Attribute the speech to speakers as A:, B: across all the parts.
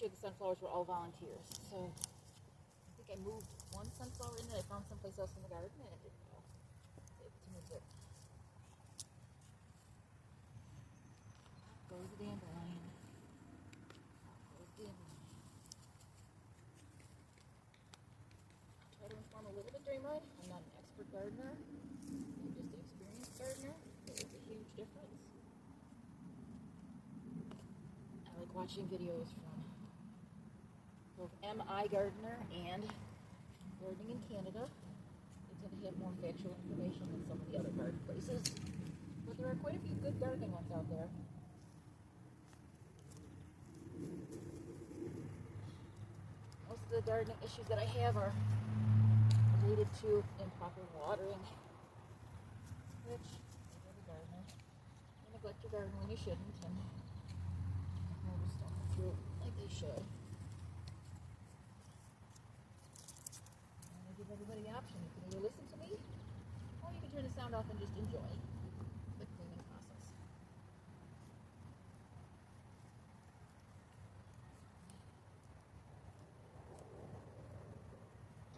A: last year the sunflowers were all volunteers, so I think I moved one sunflower in that I found someplace else in the garden and it didn't know. I was able to move it. Out goes the dandelion. Out goes the dandelion. I'll try to inform a little bit during mine. I'm not an expert gardener. I'm just an experienced gardener. There is a huge difference. I like watching videos from both M.I. Gardener and Gardening in Canada. They tend to have more factual information than some of the other garden places. But there are quite a few good gardening ones out there. Most of the gardening issues that I have are related to improper watering, which, as every gardener, you neglect your garden when you shouldn't, and harvest don't come through like they should. And I give everybody the option. You can either listen to me, or you can turn the sound off and just enjoy the cleaning process.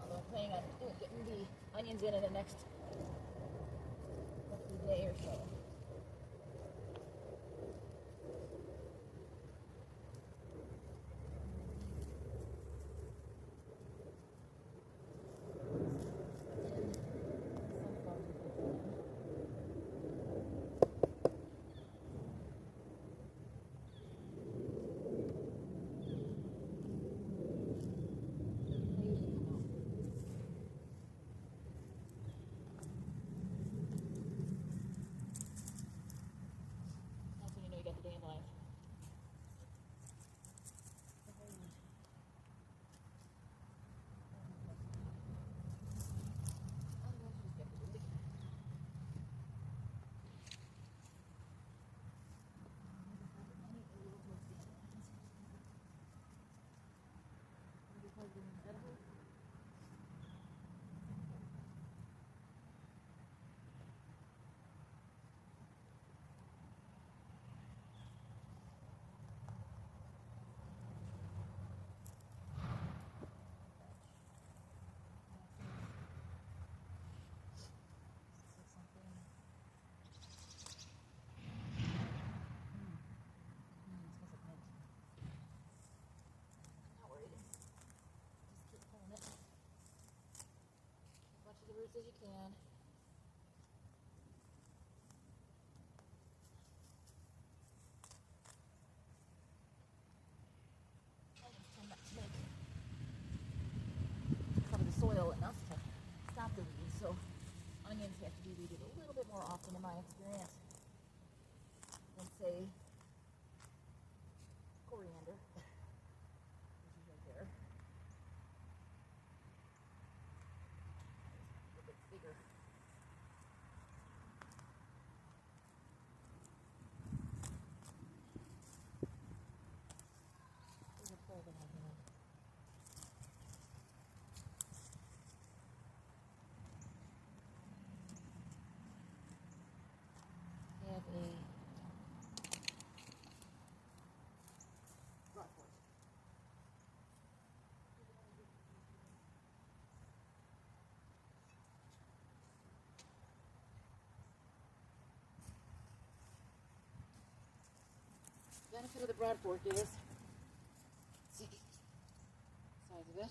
A: Although I'm planning on getting the onions in the next hopefully day or so. As you can. Onions tend not to cover the soil enough to stop the weeds, so onions have to be weeded a little bit more often in my experience than say coriander, which is right there. A bit bigger. Bigger pole than I had. I have a rock horse. The benefit of the broad fork is, see, size of it,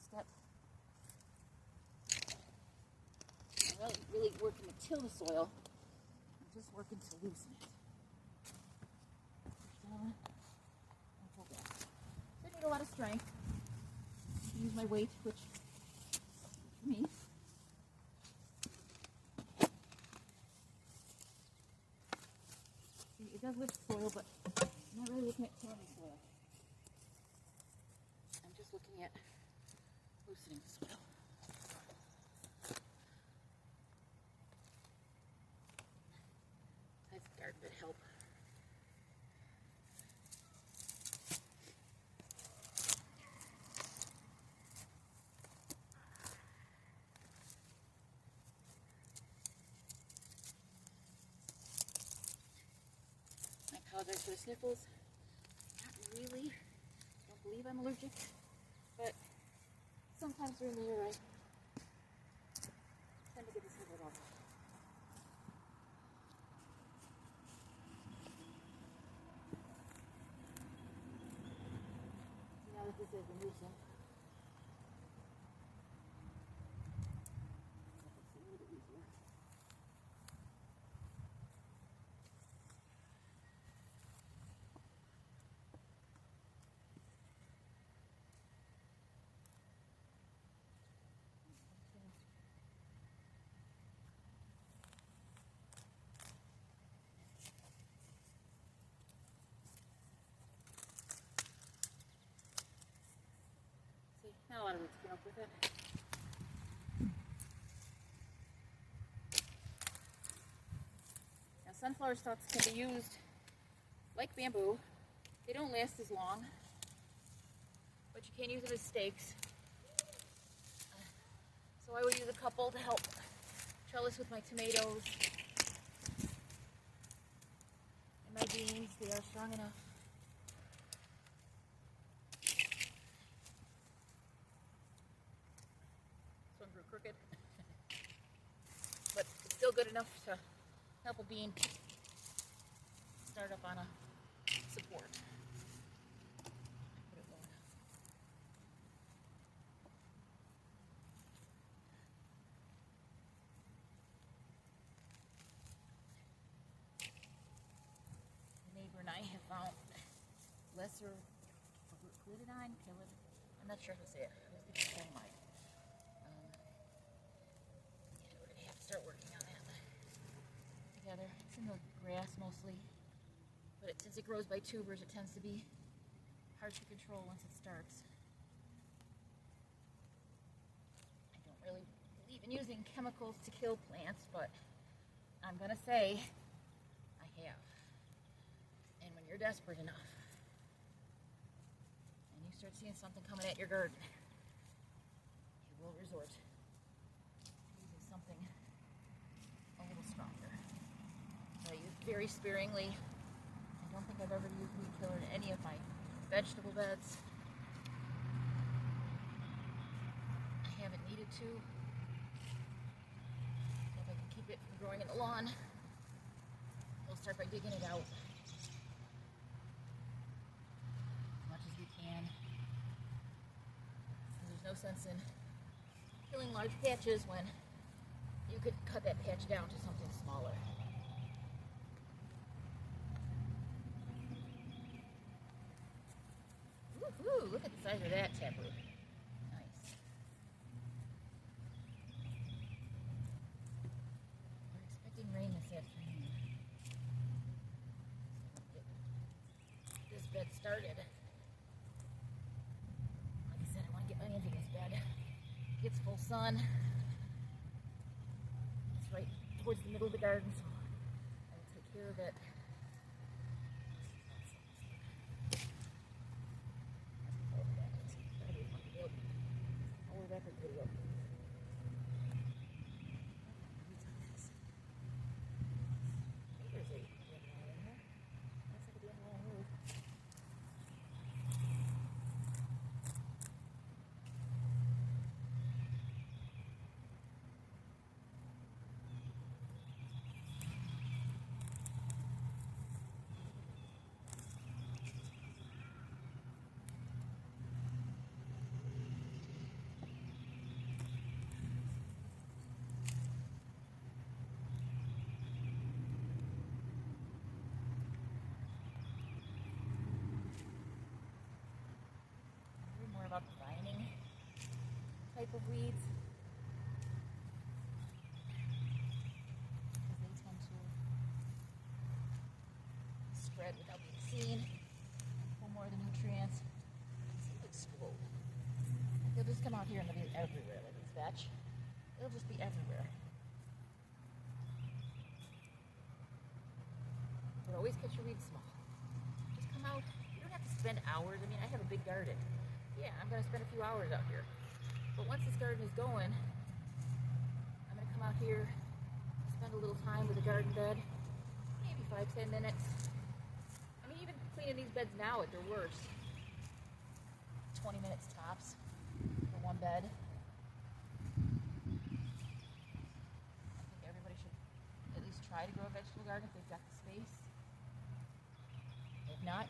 A: step. I'm not really working to till the soil, I'm just working to loosen it. Push down and pull back. So I need a lot of strength. Use my weight, which for me. It does lift soil, but I'm not really looking at tilling soil. I'm just looking at loosening the soil. That's garden bit help. I apologize for the sniffles. Not really don't believe I'm allergic, but sometimes during the year I tend to get this little off. So now that this has been loosened, it's a little bit easier. Not a lot of roots get up with it. Now sunflower stalks can be used like bamboo. They don't last as long, but you can use them as stakes. So I would use a couple to help trellis with my tomatoes and my beans. They are strong enough. Grew crooked, but it's still good enough to help a bean start up on a support. Put it low enough. The neighbor and I have found lesser I'm not sure how to say it. I think it's dynamite. We're going to have to start working on that together. It's in the grass mostly, but since it grows by tubers, it tends to be hard to control once it starts. I don't really believe in using chemicals to kill plants, but I'm going to say I have. And when you're desperate enough, and you start seeing something coming at your garden, you will resort to using something a little stronger. I use very sparingly. I don't think I've ever used weed killer in any of my vegetable beds. I haven't needed to. So if I can keep it from growing in the lawn, we'll start by digging it out as much as we can. There's no sense in killing large patches when you could cut that patch down to something smaller. Ooh, look at the size of that taproot. Nice. We're expecting rain this afternoon. Get this bed started. Like I said, I want to get my hands in this bed. Gets full sun. It's right towards the middle of the garden, so I will take care of it. Video. There's a dandelion in there. Looks like a dandelion root. About the vining type of weeds, because they tend to spread without being seen, pull more of the nutrients. See, it looks scrolled. They'll just come out here and they'll be everywhere, like this batch. They'll just be everywhere. But always catch your weeds small. Just come out. You don't have to spend hours. I mean, I have a big garden. Yeah, I'm going to spend a few hours out here. But once this garden is going, I'm going to come out here, spend a little time with the garden bed, maybe 5-10 minutes. I mean, even cleaning these beds now at their worst. 20 minutes tops for one bed. I think everybody should at least try to grow a vegetable garden if they've got the space. If not,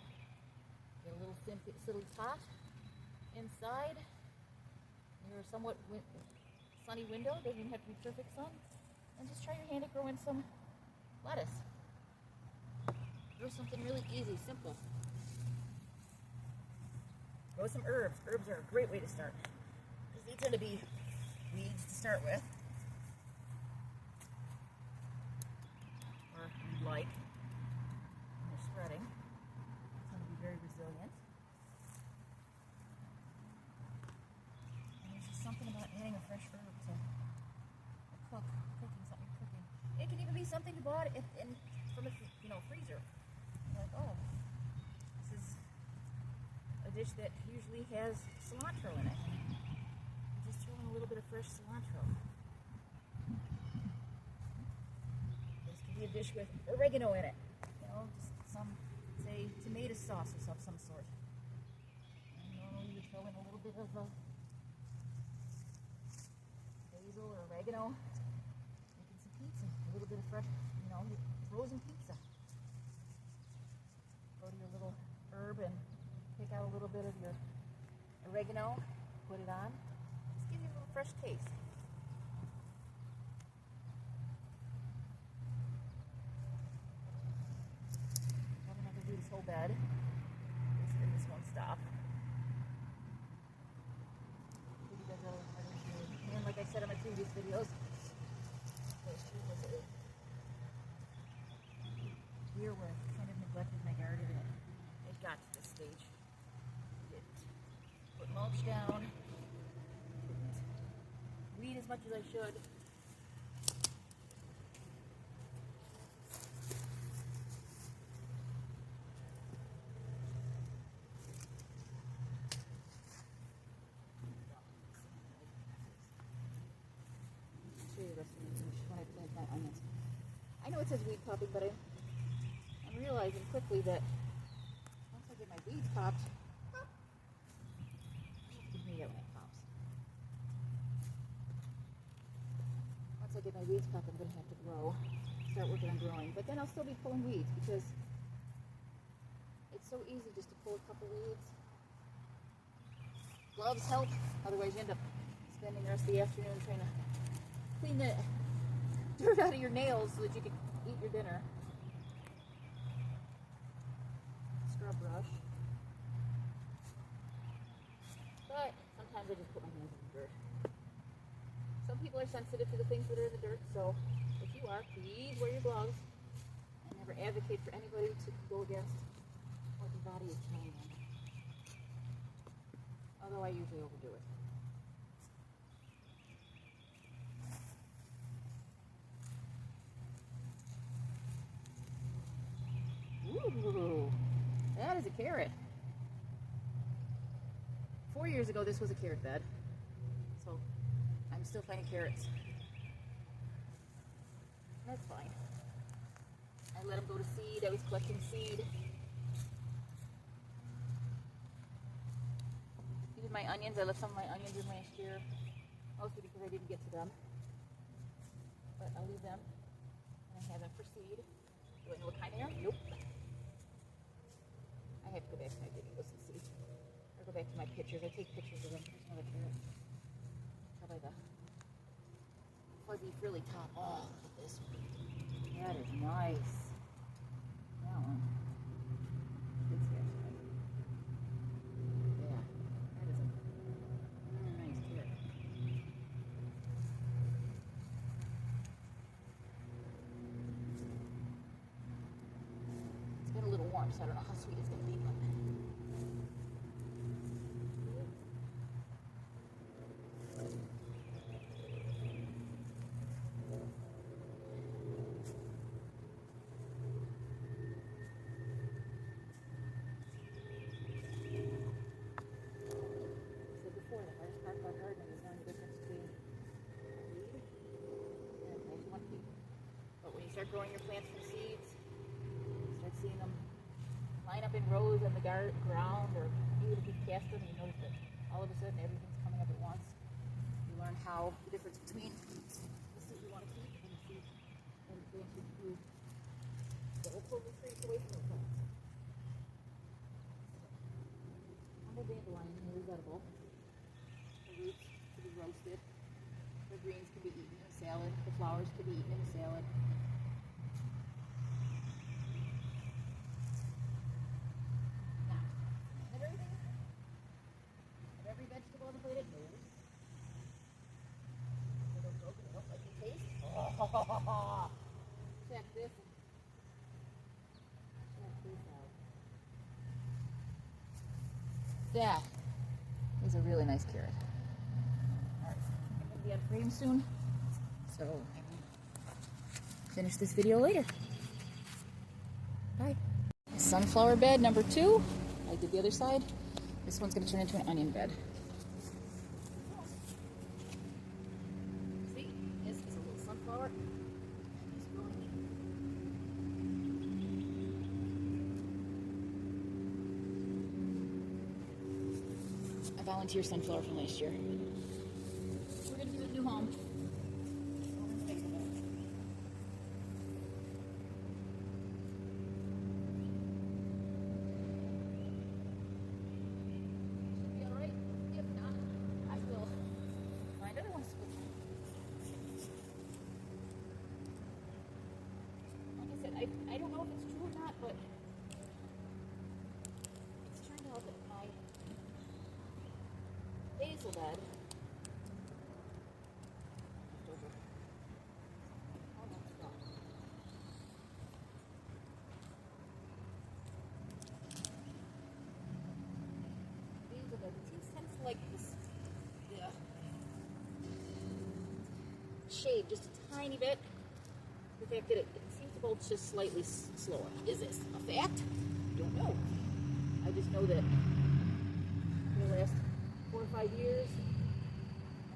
A: get a little silly pot inside near a somewhat sunny window. Doesn't even have to be perfect sun. And just try your hand at growing some lettuce. Grow something really easy, simple. Grow some herbs. Herbs are a great way to start. Because these tend to be weeds to start with. Or weed-like. And they're spreading. They tend to be very resilient. And there's just something about adding a fresh herb to cooking something you're cooking. It can even be something you bought from a freezer. You're like, oh, this is a dish that usually has cilantro in it. You just throw in a little bit of fresh cilantro. This could be a dish with oregano in it. Just some, say, tomato sauce or some sort. And normally you throw in a little bit of basil or oregano. Making some pizza. A little bit of fresh, frozen pizza. Go to your little herb and pick out a little bit of your oregano, put it on. Just give you a little fresh taste. I'm not going to do this whole bed. This won't stop. And like I said in my previous videos, here where I kind of neglected my garden and it got to this stage. Didn't put mulch down, didn't weed as much as I should. I know it says weed popping, but I'm realizing quickly that once I get my weeds popped, give me that when it pops. Once I get my weeds popped, I'm going to have to start working on growing. But then I'll still be pulling weeds because it's so easy just to pull a couple weeds. Gloves help, otherwise you end up spending the rest of the afternoon trying to clean the dirt out of your nails so that you can eat your dinner. Scrub brush. But sometimes I just put my hands in the dirt. Some people are sensitive to the things that are in the dirt, so if you are, please wear your gloves and never advocate for anybody to go against what your body is telling them. Although I usually overdo it. Ooh, that is a carrot. 4 years ago, this was a carrot bed. So, I'm still finding carrots. That's fine. I let them go to seed. I was collecting seed. Even my onions, I left some of my onions in last year. Mostly because I didn't get to them. But I'll leave them. And I have them for seed. Do I know what kind they are? Nope. I have to go back to my videos and see. Or go back to my pictures. I take pictures of them. There's another carrot. Tell by the fuzzy frilly top. Oh, look at this one. That is nice. That one. It's actually. Yeah. That is a really nice carrot. It's been a little warm, so I don't know how sweet it's going to be. But start growing your plants from seeds, start seeing them line line up in rows on the ground, or even if you cast them and you notice that all of a sudden everything's coming up at once, you learn how the difference between the seed you want to keep and the seed and the branches you will pull the trees away from the plants. Humble dandelion is edible. The roots can be roasted. The greens can be eaten in a salad. The flowers can be eaten in a salad. Check this. Check this out. That is a really nice carrot. Alright, I'm going to be on frame soon, so I will finish this video later. Bye. Sunflower bed number 2. I did the other side. This one's going to turn into an onion bed. See, this is a little sunflower. A volunteer sunflower from last year. We're going to do a new home. Should be alright. If not, I will find other ones to put in. Like I said, I don't know if it's true or not, but it's turned out that my basil bed. Basil bed tends to like this, shade just a tiny bit. The fact that it seems to bulge just slightly slower. Is this a fact? I don't know. I just know that for the last 4 or 5 years,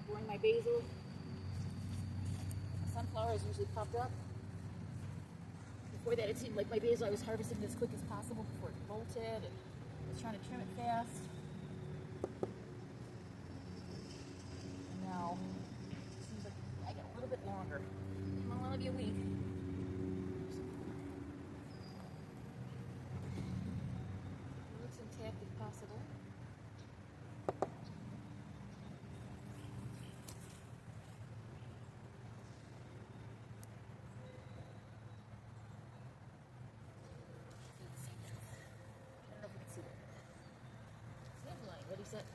A: growing my basil, sunflower has usually popped up. Before that, it seemed like my basil I was harvesting it as quick as possible before it bolted, and I was trying to trim it fast. And now, it seems like I got a little bit longer. It might only be a week. Roots intact if possible. What is it?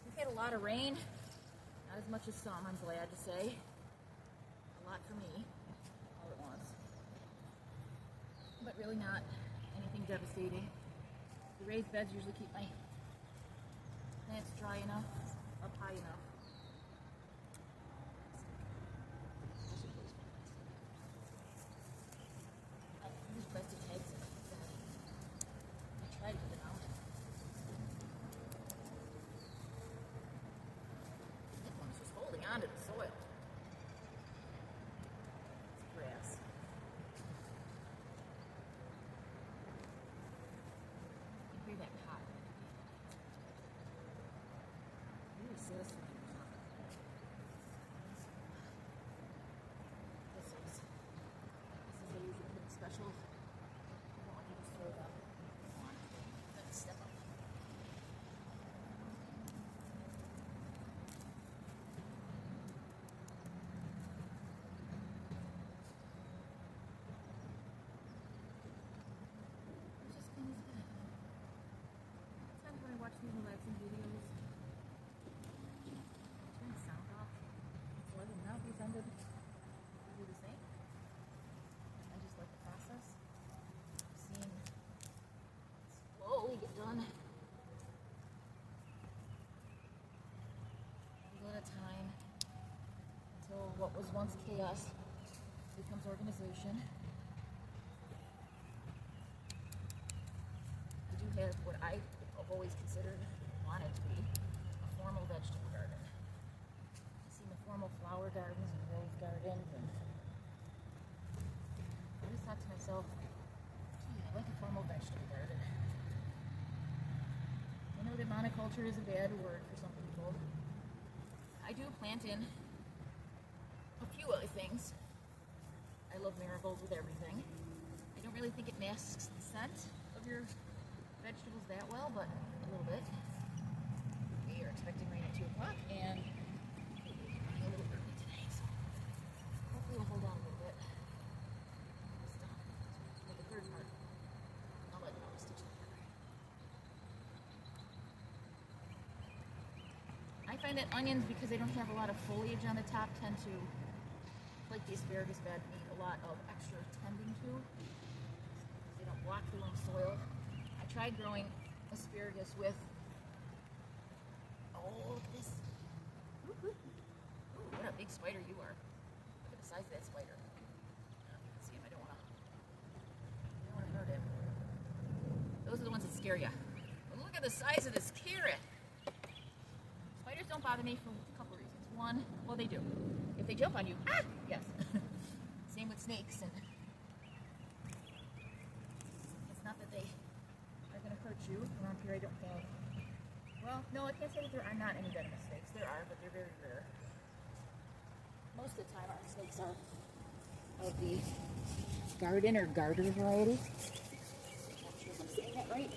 A: We've had a lot of rain, not as much as some, I'm glad to say. A lot for me, all at once. But really not anything devastating. The raised beds usually keep my plants dry enough, up high enough. I use plastic tags. I tried to get them out. Onto the soil. It's grass. You hear that pot. Really satisfying. This is a usually pretty special. I don't want you to throw that on. Let's step up. Watch these relaxing videos. Turn the sound off. So I will not be offended. I'll do the same. I just like the process of seeing it slowly get done. One at a time until what was once chaos becomes organization. I do have what I've always considered, wanted to be, a formal vegetable garden. I've seen the formal flower gardens and rose gardens, and I just thought to myself, gee, I like a formal permaculture is a bad word for some people. I do plant in a few other things. I love marigolds with everything. I don't really think it masks the scent of your vegetables that well, but a little bit. We are expecting rain at 2 o'clock, and it's running a little early today, so hopefully we'll hold on a little bit. Make a third part. I'll let you know, stitch it together. I find that onions, because they don't have a lot of foliage on the top, tend to, like the asparagus bed, need a lot of extra tending to. They don't block the loam soil. I tried growing asparagus with, oh, look at this. Ooh, what a big spider you are. Look at the size of that spider. You can see him, I don't want to hurt him. Those are the ones that scare you. But look at the size of this carrot. Spiders don't bother me for a couple reasons. One, well, they do. If they jump on you, yes. Same with snakes. And it's not that they are going to hurt you. Around here I don't have, well, no, I can't say that there are not any venomous snakes. There are, but they're very rare. Most of the time our snakes are of the garden or garter variety. I'm not sure if I'm saying that right.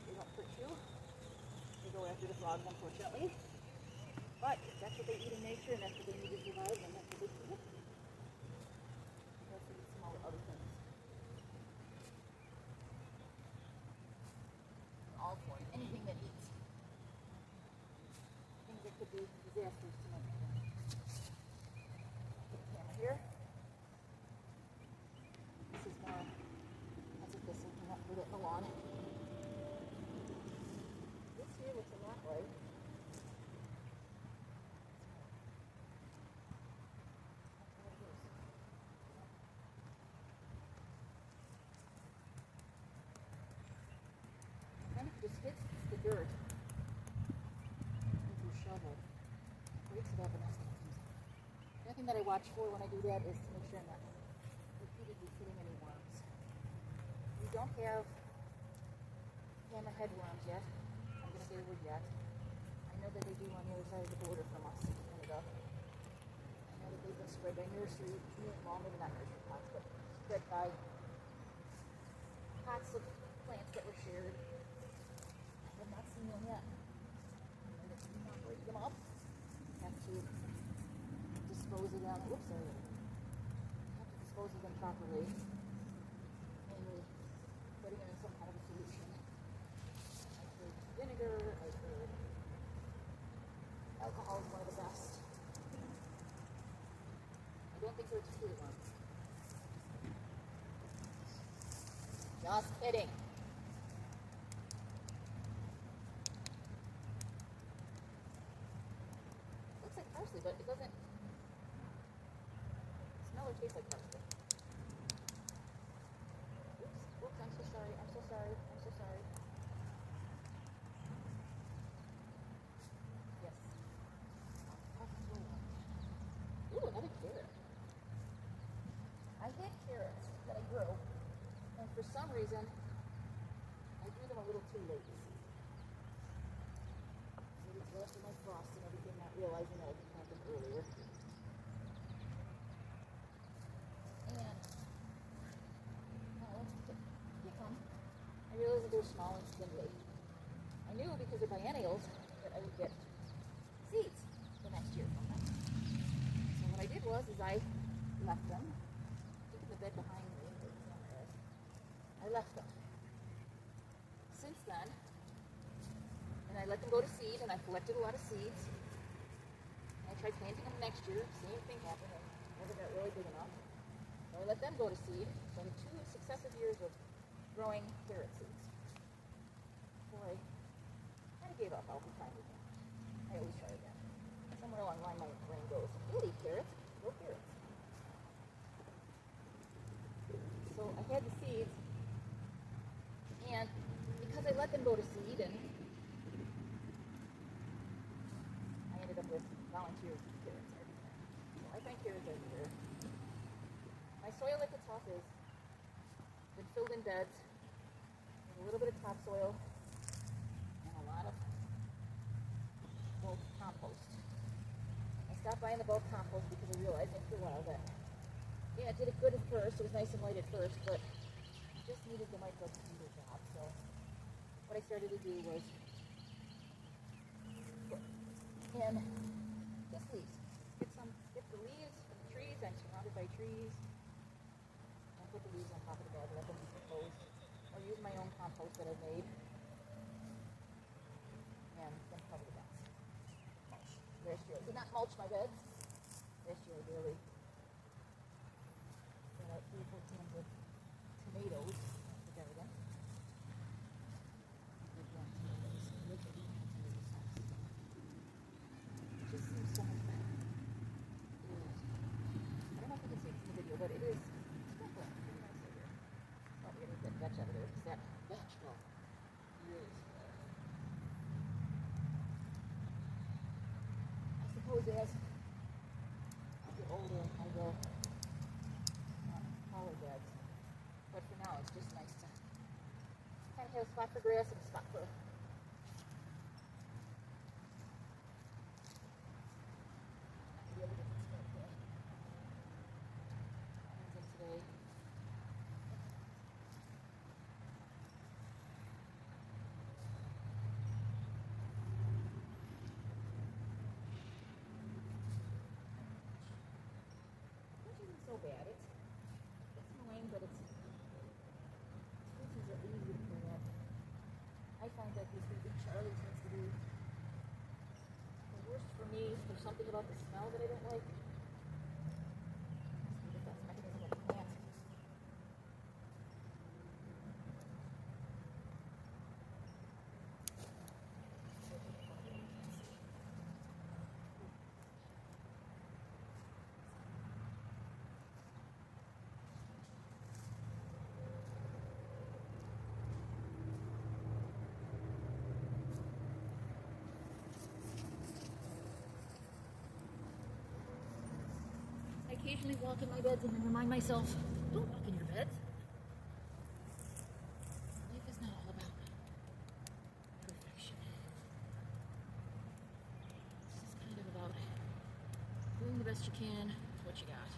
A: They don't hurt you. They go after the frogs, unfortunately. But that's what they eat in nature, and that's what they need to survive, and that's what they eat. They also eat some other things. They're all for it. Anything that eats. Things that could be disastrous to my family. Put the camera here. This is more, that's a thistle. I'm not put it in the lawn. This here looks a lot like just hits the dirt with your shovel, breaks it up, and that's the thing. The other thing that I watch for when I do that is to make sure I'm not repeatedly hitting any worms. We don't have hammerhead worms yet. I'm going to say a word yet. I know that they do on the other side of the border from us in Canada. I know that they've been spread by nursery, well, maybe not nursery pots, but spread by pots of plants that were shared. I've not seen them yet. And if you not break them up, you have to dispose of them. Oops, sorry. You have to dispose of them properly. Mainly putting them in some kind of a solution. I've heard vinegar, I've heard alcohol is one of the best. I don't think they're excluded ones. Just kidding. Looks like parsley, but it doesn't smell or taste like parsley. Oops, I'm so sorry, I'm so sorry, I'm so sorry. Yes. Ooh, another carrot. I had carrots that I grew, and for some reason, I grew them a little too late. Maybe it's after my frost and everything, not realizing that it happened earlier. And, let's pick them. I realized that they were small and spindly. I knew because they're biennials that I would get seeds the next year from them. So what I did was, I left them. I think in the bed behind me, I left them. Since then, and I let them go to seed, and I collected a lot of seeds. And I tried planting them next year. Same thing happened. I never got really big enough. So I let them go to seed. So I had 2 successive years of growing carrot seeds. Before I kind of gave up. I'll be fine with that. I always try again. Somewhere along the line, my brain goes, you'll eat carrots. Grow carrots. So I had the seeds. And because I let them go to seed, and I ended up with volunteer carrots everywhere. So I find carrots everywhere. My soil at the top has been filled in beds with a little bit of topsoil, stopped buying the bulk compost because I realized after a while that, yeah, it did it good at first. It was nice and light at first, but I just needed the microbes to do their job. So what I started to do was put in just leaves. Get the leaves from the trees. I'm surrounded by trees. And put the leaves on top of the bed, let them decompose. Or use my own compost that I've made. And then cover the beds. Mulch. Last year I did not mulch my beds. Last year I barely got out 3 or 4 cans of tomatoes in the garden. It just seems so much better. I don't know if you can see this in the video, but it is sprinkling pretty nicely here. Oh, we're going to get vetch out of there because that vetch will really spoil it. I suppose as I get older, I will smaller beds. But for now, it's just nice to kind of have a spot for grass and a spot for today. Which isn't so bad. It's annoying, but it's species are easy to clean up. I find that these big Charlie tends to be the worst for me. There's something about the smell that I don't like. The defense mechanism of the plant. I occasionally walk in my beds and then remind myself, don't walk in your beds. Life is not all about perfection. It's just kind of about doing the best you can with what you got.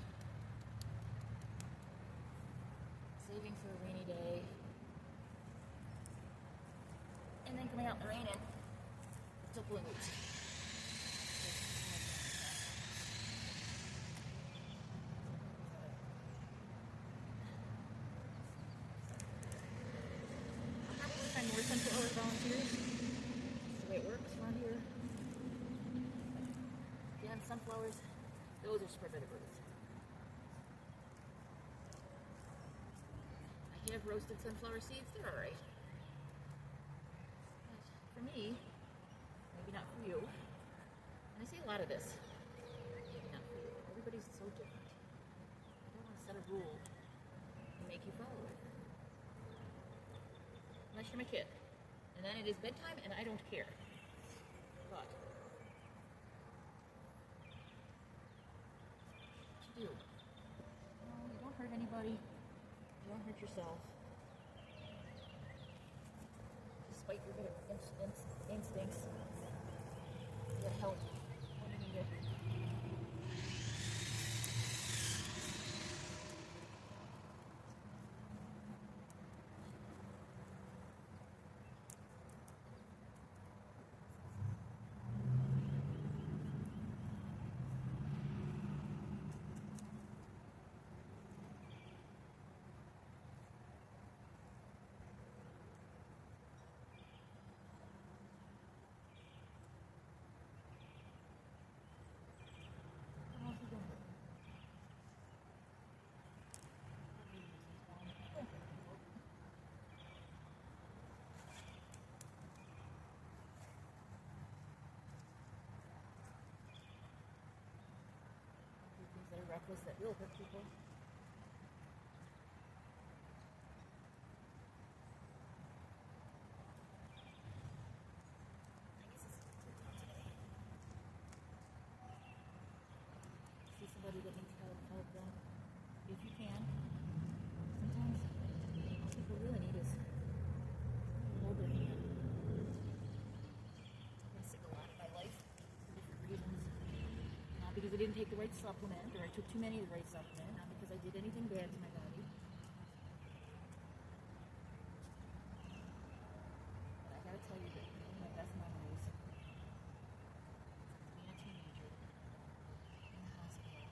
A: Saving for a rainy day. And then coming out in the rain and still pulling roots. More sunflower volunteers. That's the way it works around here. Again, sunflowers, those are spread by the birds. I have roasted sunflower seeds, they're alright. For me, maybe not for you, and I say a lot of this, maybe not for you. Everybody's so different. I don't want to set a rule and make you follow it. Unless you're my kid. And then it is bedtime and I don't care. But what you do? You don't hurt anybody. You don't hurt yourself. Despite your good instincts. You get help when you need it. That are reckless, that will hurt people. See somebody that needs help them, if you can. Sometimes all people really need is hold their hand. I've been sick a lot in my life for different reasons. Not didn't take the right supplement, or I took too many of the right supplement, not because I did anything bad to my body. But I gotta tell you that one of my best memories, being a teenager in the hospital,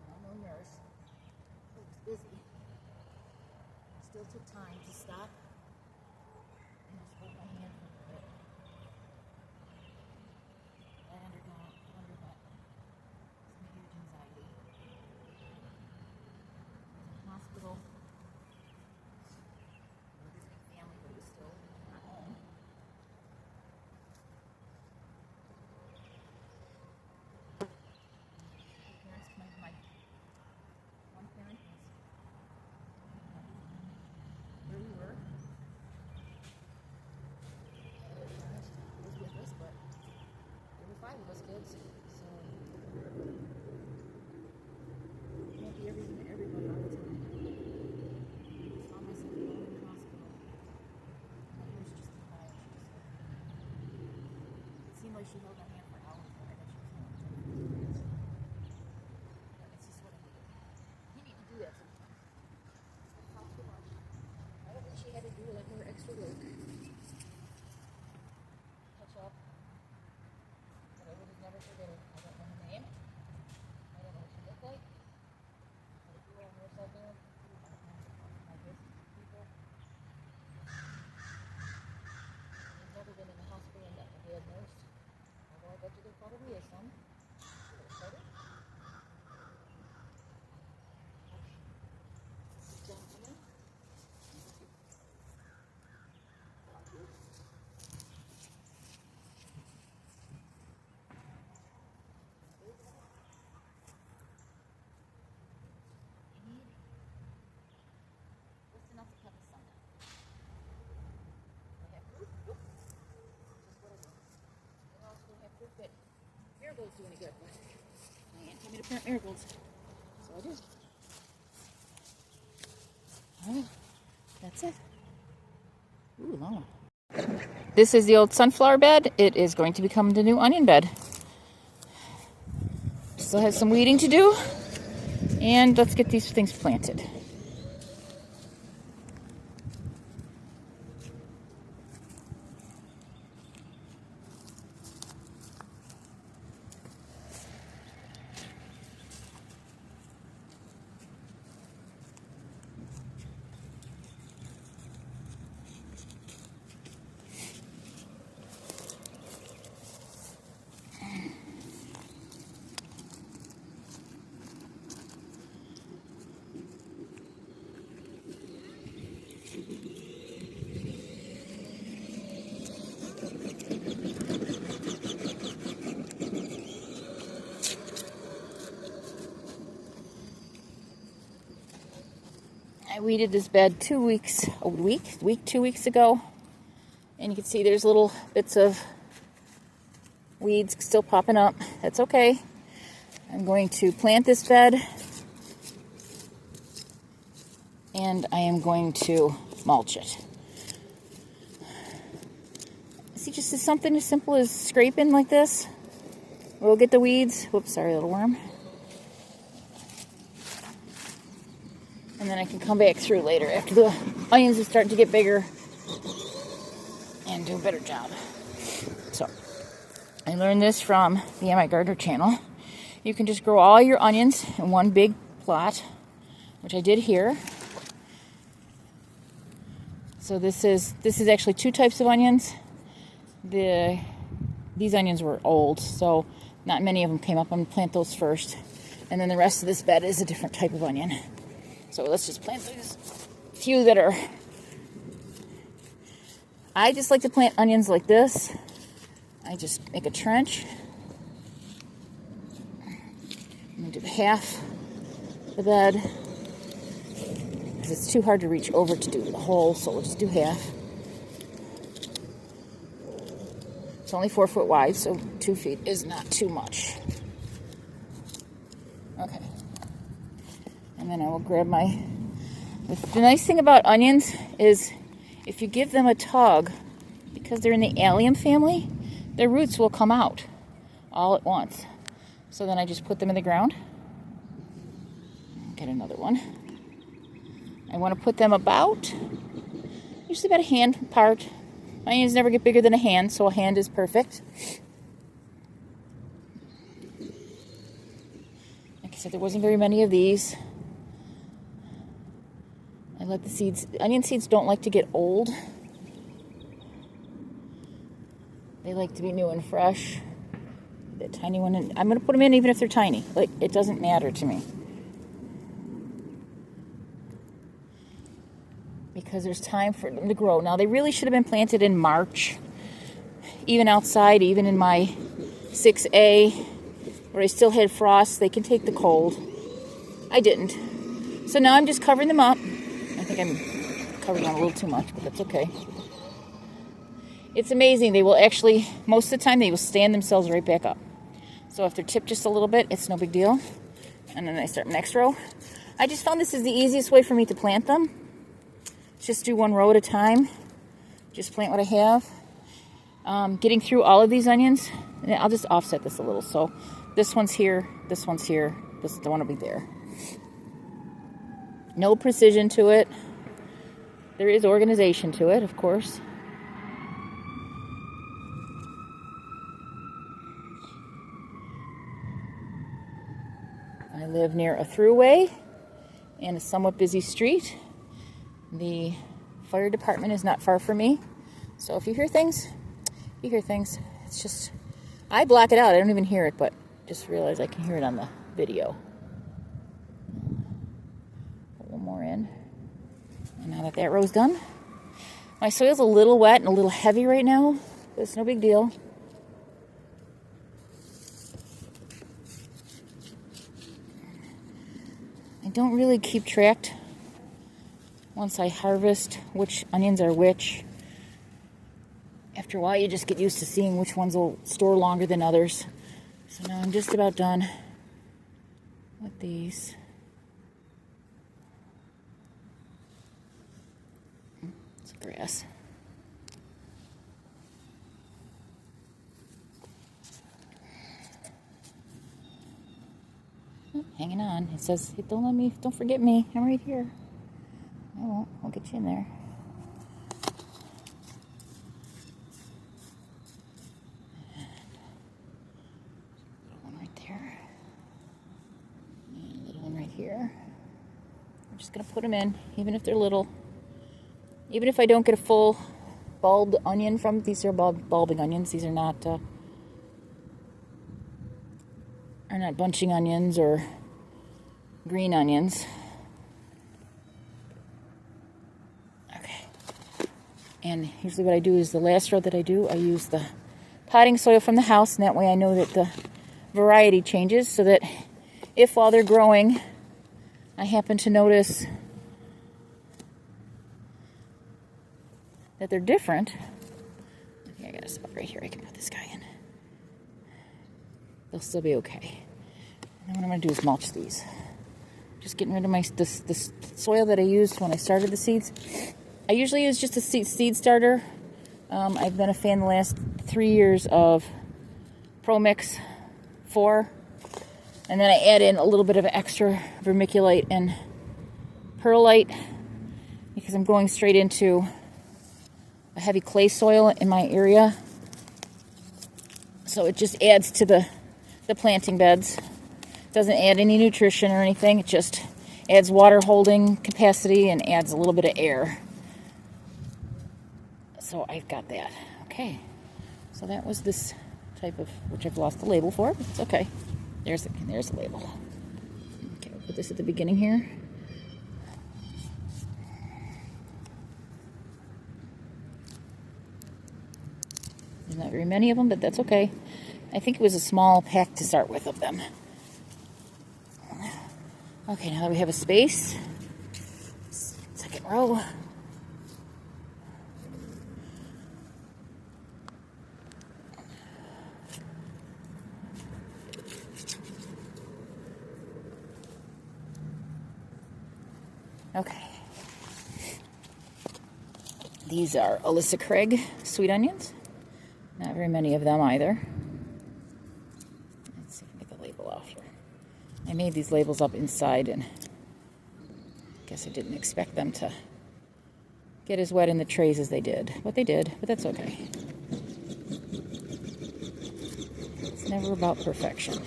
A: I'm no nurse, I was busy, still took time to stop and just hold my hand for a bit. I underwent some huge anxiety. I was in the hospital. I was visiting family, but it was still not home. My one parent was where we were. The other parent was with us, but there were 5 of us kids, so you can't be everything to everybody all the time. I found myself alone in the hospital. My nurse just came by and she just it seemed like she held my hand for hours, but I bet she was only 20 minutes. But it's just what I needed. You need to do that sometimes. I talked too much. I don't think she had to do like her extra work. Catch up. But I would have never forget her. I don't know her name. I don't know what she looked like. But if you were a nurse out there, you would not know my business people. I've never been in the hospital and met a bad nurse. Although I bet you there probably is some. Gentlemen. Just enough to cut the sun down. I have proof? Nope. Just what I do. I also don't have proof that Marigold's do any good, but my aunt told me to plant marigolds. So I do. Alright, that's it. Ooh, long. This is the old sunflower bed. It is going to become the new onion bed. Still have some weeding to do. And let's get these things planted. I weeded this bed 2 weeks ago, and you can see there's little bits of weeds still popping up. That's okay. I'm going to plant this bed, and I am going to mulch it. See, just something as simple as scraping like this. We'll get the weeds. Whoops, sorry, little worm. And then I can come back through later after the onions are starting to get bigger and do a better job. So, I learned this from the Am I Gardener channel. You can just grow all your onions in one big plot, which I did here. So this is actually 2 types of onions. These onions were old, so not many of them came up. I'm going to plant those first. And then the rest of this bed is a different type of onion. So let's just plant these few that are... I just like to plant onions like this. I just make a trench. I'm going to do half the bed, because it's too hard to reach over to do the whole, so we'll just do half. It's only 4 foot wide, so 2 feet is not too much. Okay. And then I will grab my... The nice thing about onions is if you give them a tug, because they're in the allium family, their roots will come out all at once. So then I just put them in the ground. Get another one. I want to put them usually about a hand apart. My onions never get bigger than a hand, so a hand is perfect. Like I said, there wasn't very many of these. I let the seeds, onion seeds don't like to get old. They like to be new and fresh. The tiny one, and I'm going to put them in even if they're tiny. Like, it doesn't matter to me. Because there's time for them to grow. Now, they really should have been planted in March. Even outside, even in my 6A, where I still had frost, they can take the cold. I didn't. So now I'm just covering them up. I think I'm covering them a little too much, but that's okay. It's amazing. They will actually, most of the time, they will stand themselves right back up. So if they're tipped just a little bit, it's no big deal. And then I start next row. I just found this is the easiest way for me to plant them. Just do one row at a time. Just plant what I have. Getting through all of these onions, and I'll just offset this a little. So this one's here, the one will be there. No precision to it. There is organization to it, of course. I live near a throughway and a somewhat busy street. The fire department is not far from me. So if you hear things, It's just, I block it out. I don't even hear it, but just realize I can hear it on the video. Put one more in. And now that row's done, my soil's a little wet and a little heavy right now, but it's no big deal. I don't really keep track once I harvest which onions are which. After a while, you just get used to seeing which ones will store longer than others. So now I'm just about done with these. It's grass. Oh, hanging on. It says, hey, don't forget me. I'm right here. I won't. I'll get you in there. Here. I'm just going to put them in, even if they're little. Even if I don't get a full bulbed onion from these are bulbing onions. These are not bunching onions or green onions. Okay. And usually what I do is the last row that I do, I use the potting soil from the house, and that way I know that the variety changes, so that if while they're growing I happen to notice that they're different. Okay, I got a spot right here I can put this guy in. They'll still be okay. And then what I'm going to do is mulch these. Just getting rid of this soil that I used when I started the seeds. I usually use just a seed starter. I've been a fan the last 3 years of Pro Mix 4. And then I add in a little bit of extra vermiculite and perlite because I'm going straight into a heavy clay soil in my area. So it just adds to the planting beds. Doesn't add any nutrition or anything. It just adds water holding capacity and adds a little bit of air. So I've got that. Okay. So that was this type of, which I've lost the label for, but it's okay. There's the label. Okay, I'll put this at the beginning here. There's not very many of them, but that's okay. I think it was a small pack to start with of them. Okay, now that we have a space, second row. Okay. These are Alyssa Craig sweet onions. Not very many of them either. Let's see if I can get the label I made these labels up inside, and I guess I didn't expect them to get as wet in the trays as they did. But they did, but that's okay. It's never about perfection.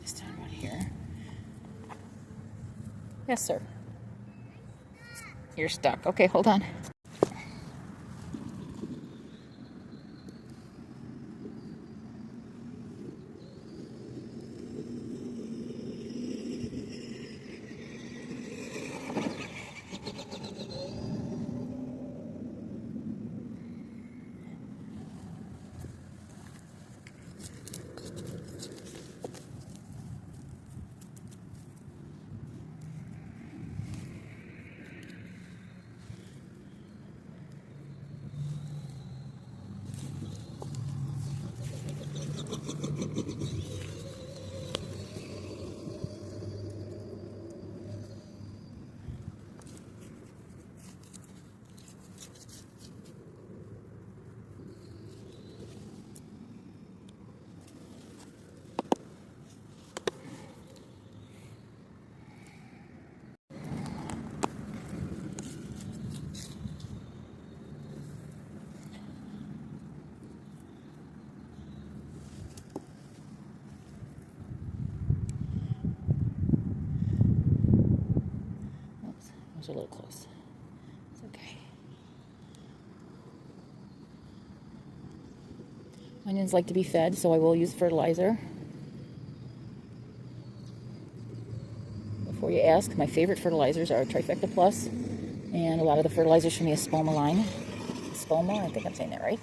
A: This time right here. Yes, sir. You're stuck. Okay, hold on. A little close. It's okay. Onions like to be fed, so I will use fertilizer. Before you ask, my favorite fertilizers are Trifecta Plus, and a lot of the fertilizers from the Espoma line. Espoma, I think I'm saying that right.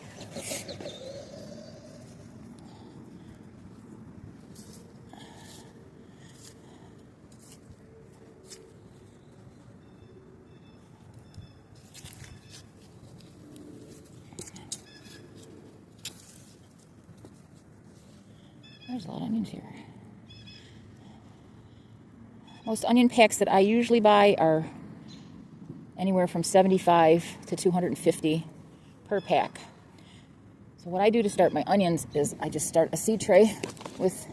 A: There's a lot of onions here. Most onion packs that I usually buy are anywhere from 75 to 250 per pack. So what I do to start my onions is I just start a seed tray with,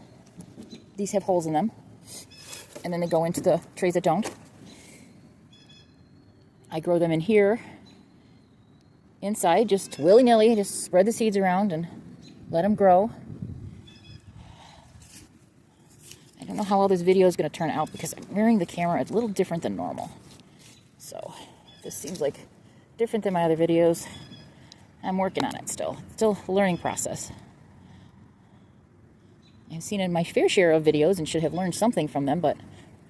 A: these have holes in them, and then they go into the trays that don't. I grow them in here, inside, just willy-nilly, just spread the seeds around and let them grow. I don't know how well this video is going to turn out because I'm wearing the camera a little different than normal. So this seems like different than my other videos. I'm working on it still. Still a learning process. I've seen in my fair share of videos and should have learned something from them, but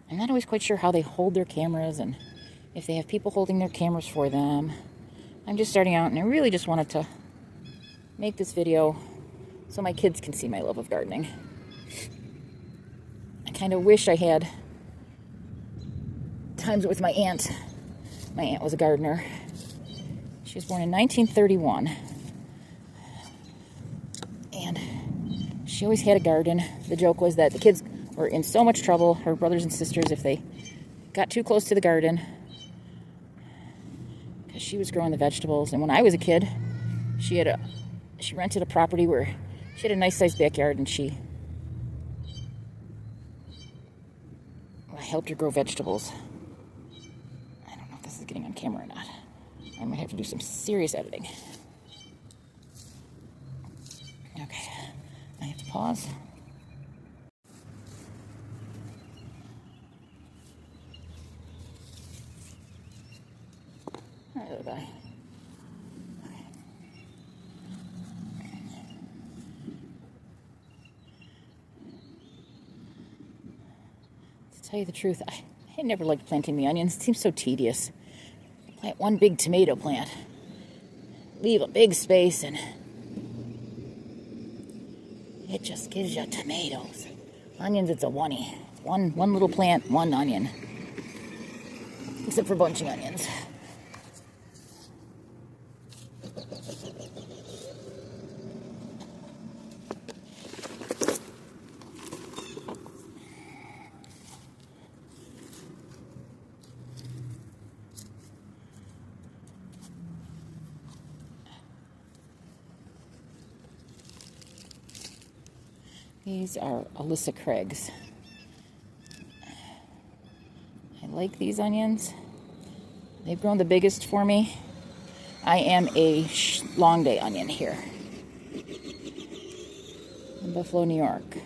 A: I'm not always quite sure how they hold their cameras and if they have people holding their cameras for them. I'm just starting out and I really just wanted to make this video so my kids can see my love of gardening. I kind of wish I had times with my aunt. My aunt was a gardener. She was born in 1931. And she always had a garden. The joke was that the kids were in so much trouble, her brothers and sisters, if they got too close to the garden, because she was growing the vegetables. And when I was a kid, she rented a property where she had a nice sized backyard, and I helped her grow vegetables. I don't know if this is getting on camera or not. I might have to do some serious editing. Okay, I have to pause. All right, little guy. Okay. To tell you the truth, I never liked planting the onions. It seems so tedious. Plant one big tomato plant, leave a big space, and it just gives you tomatoes. Onions, it's a one-y. One little plant, one onion. Except for bunching onions. These are Alyssa Craig's. I like these onions. They've grown the biggest for me. I am a long day onion here in Buffalo, New York.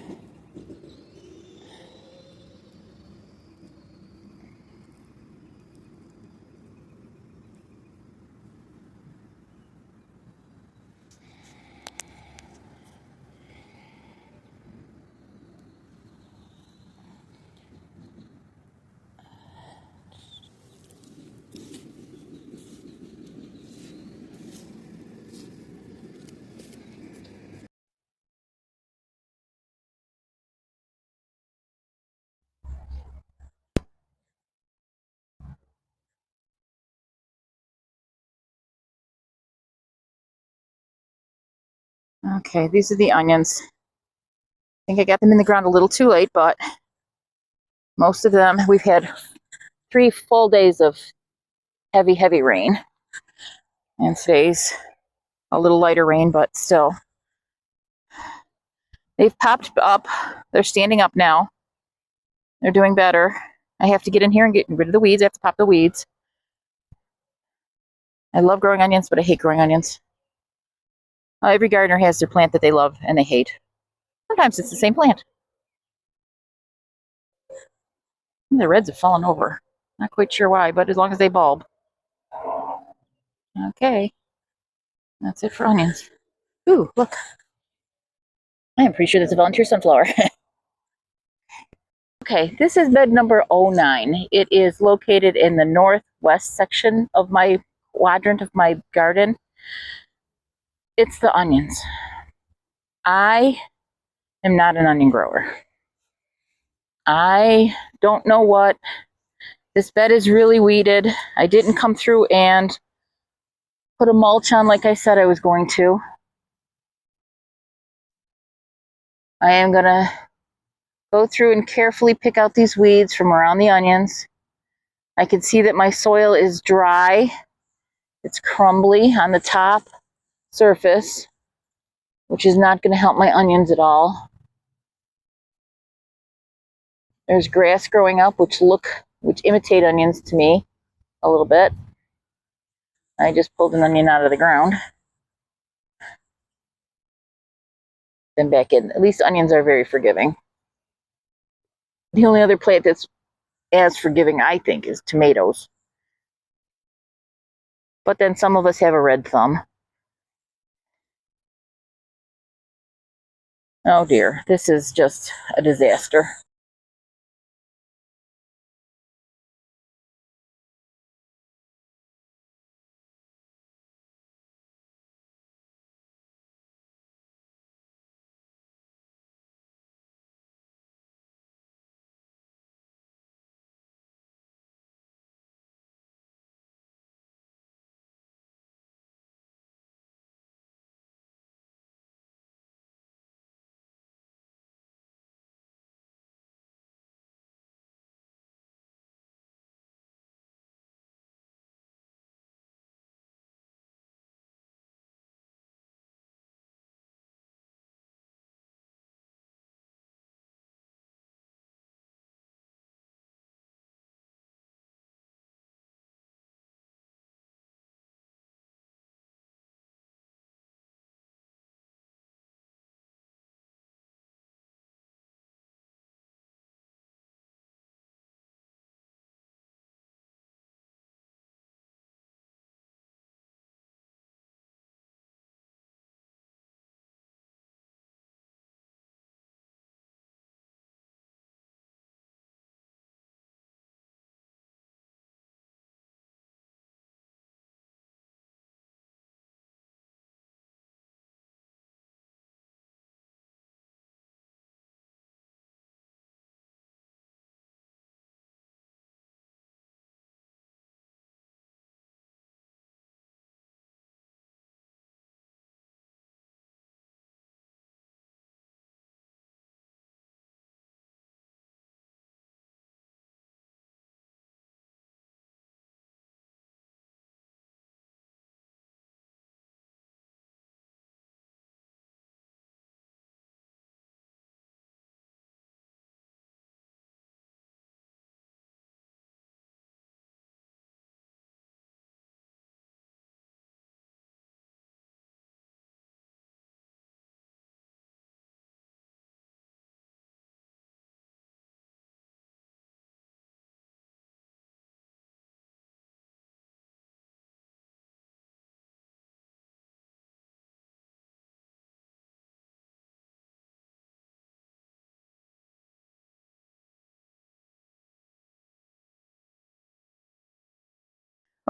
A: Okay, these are the onions. I think I got them in the ground a little too late, but most of them, we've had 3 full days of heavy, heavy rain. And today's a little lighter rain, but still. They've popped up. They're standing up now. They're doing better. I have to get in here and get rid of the weeds. I have to pop the weeds. I love growing onions, but I hate growing onions. Every gardener has their plant that they love and they hate. Sometimes it's the same plant. The reds have fallen over. Not quite sure why, but as long as they bulb. Okay. That's it for onions. Ooh, look. I am pretty sure that's a volunteer sunflower. Okay, this is bed number 09. It is located in the northwest section of my quadrant of my garden. It's the onions. I am not an onion grower. I don't know what. This bed is really weeded. I didn't come through and put a mulch on like I said I was going to. I am going to go through and carefully pick out these weeds from around the onions. I can see that my soil is dry. It's crumbly on the top surface, which is not going to help my onions at all. There's grass growing up, which imitate onions to me a little bit. I just pulled an onion out of the ground. Then back in. At least onions are very forgiving. The only other plant that's as forgiving, I think, is tomatoes. But then some of us have a red thumb. Oh dear, this is just a disaster.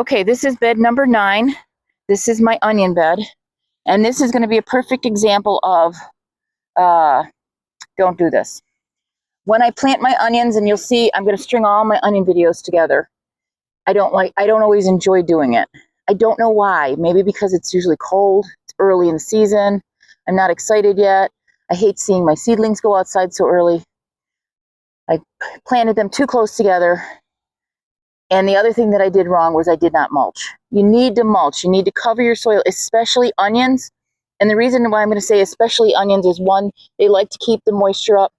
A: Okay, this is bed number 9. This is my onion bed. And this is going to be a perfect example of don't do this. When I plant my onions, and you'll see I'm going to string all my onion videos together. I don't always enjoy doing it. I don't know why. Maybe because it's usually cold. It's early in the season. I'm not excited yet. I hate seeing my seedlings go outside so early. I planted them too close together. And the other thing that I did wrong was I did not mulch. You need to mulch. You need to cover your soil, especially onions. And the reason why I'm going to say especially onions is, 1, they like to keep the moisture up.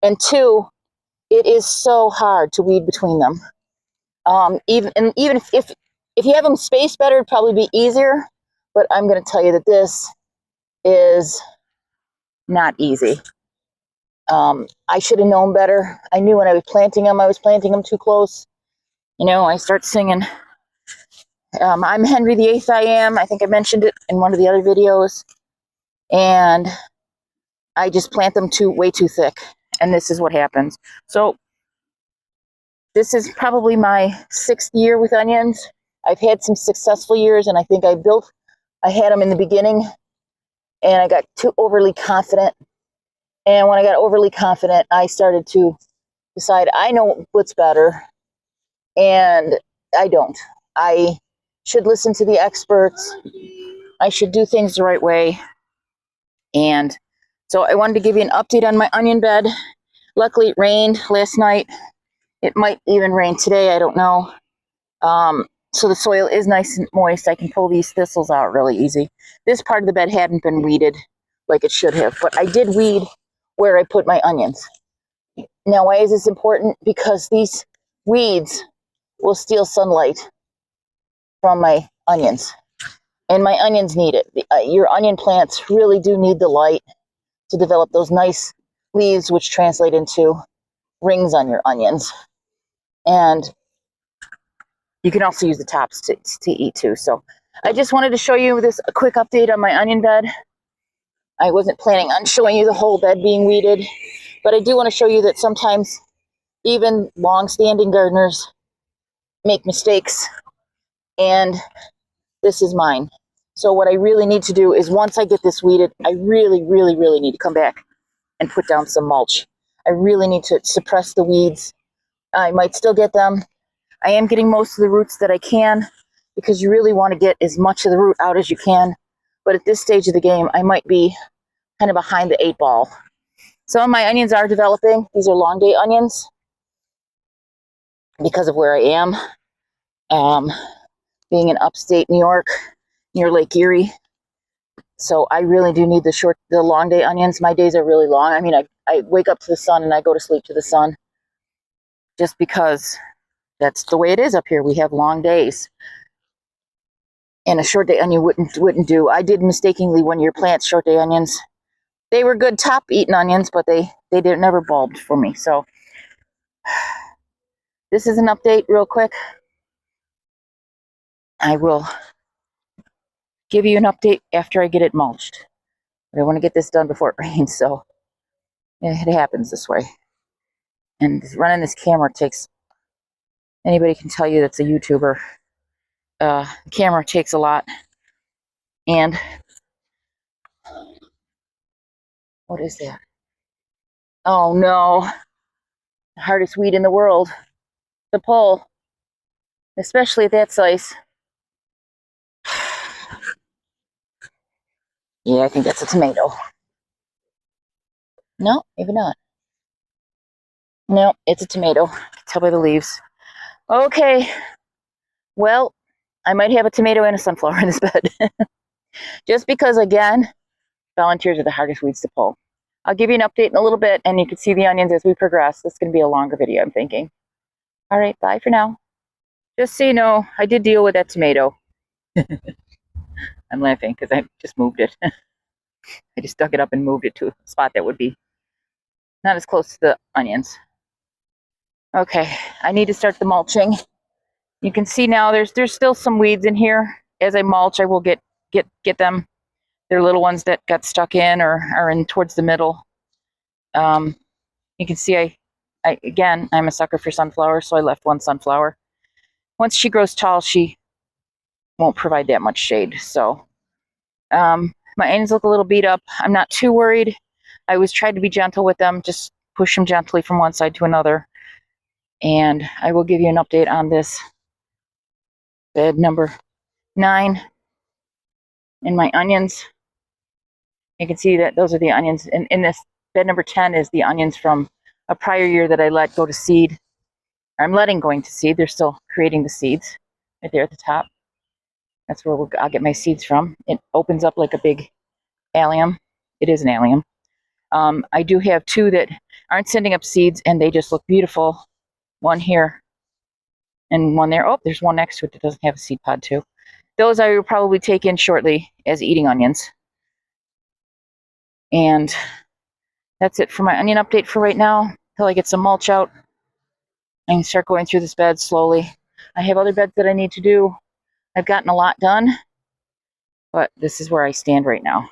A: And 2, it is so hard to weed between them. Even if you have them spaced better, it'd probably be easier. But I'm going to tell you that this is not easy. I should have known better. I knew when I was planting them too close. You know, I start singing, I'm Henry VIII, I am. I think I mentioned it in one of the other videos. And I just plant them way too thick. And this is what happens. So this is probably my 6th year with onions. I've had some successful years, and I think I had them in the beginning, and I got too overly confident. And when I got overly confident, I started to decide I know what's better, and I don't. I should listen to the experts. I should do things the right way. And so I wanted to give you an update on my onion bed. Luckily, it rained last night. It might even rain today. I don't know. So the soil is nice and moist. I can pull these thistles out really easy. This part of the bed hadn't been weeded like it should have, but I did weed where I put my onions. Now, why is this important? Because these weeds will steal sunlight from my onions, and my onions need it. Your onion plants really do need the light to develop those nice leaves, which translate into rings on your onions. And you can also use the tops to eat too. So I just wanted to show you a quick update on my onion bed. I wasn't planning on showing you the whole bed being weeded, but I do want to show you that sometimes even long-standing gardeners make mistakes, and this is mine. So what I really need to do is, once I get this weeded, I really, really, really need to come back and put down some mulch. I really need to suppress the weeds. I might still get them. I am getting most of the roots that I can, because you really want to get as much of the root out as you can. But at this stage of the game, I might be kind of behind the 8 ball. Some of my onions are developing. These are long day onions because of where I am. Being in upstate New York, near Lake Erie. So I really do need the long day onions. My days are really long. I mean, I wake up to the sun and I go to sleep to the sun, just because that's the way it is up here. We have long days. And a short day onion wouldn't do. I did mistakenly one year plant short day onions. They were good top eating onions, but they never bulbed for me. So this is an update real quick. I will give you an update after I get it mulched. But I want to get this done before it rains, so it happens this way. And running this camera takes, anybody can tell you that's a YouTuber. Camera takes a lot. And what is that? Oh no, the hardest weed in the world to pull, especially at that size. Yeah, I think that's a tomato. No, maybe not. No, it's a tomato. I can tell by the leaves. Okay, well, I might have a tomato and a sunflower in this bed. Just because, again, volunteers are the hardest weeds to pull. I'll give you an update in a little bit, and you can see the onions as we progress. This is going to be a longer video, I'm thinking. All right, bye for now. Just so you know, I did deal with that tomato. I'm laughing because I just moved it. I just dug it up and moved it to a spot that would be not as close to the onions. Okay, I need to start the mulching. You can see now there's still some weeds in here. As I mulch, I will get them. They're little ones that got stuck in or are in towards the middle. You can see again, I'm a sucker for sunflowers, so I left one sunflower. Once she grows tall, she won't provide that much shade. So my onions look a little beat up. I'm not too worried. I always tried to be gentle with them, just push them gently from one side to another. And I will give you an update on this bed number 9 and my onions. You can see that those are the onions. And in this bed number 10 is the onions from a prior year that I let go to seed. I'm letting going to seed. They're still creating the seeds right there at the top. That's where I'll get my seeds from. It opens up like a big allium. It is an allium. I do have 2 that aren't sending up seeds, and they just look beautiful. One here and one there. Oh, there's one next to it that doesn't have a seed pod too. Those I will probably take in shortly as eating onions. And that's it for my onion update for right now, until I get some mulch out and start going through this bed slowly. I have other beds that I need to do. I've gotten a lot done, but this is where I stand right now.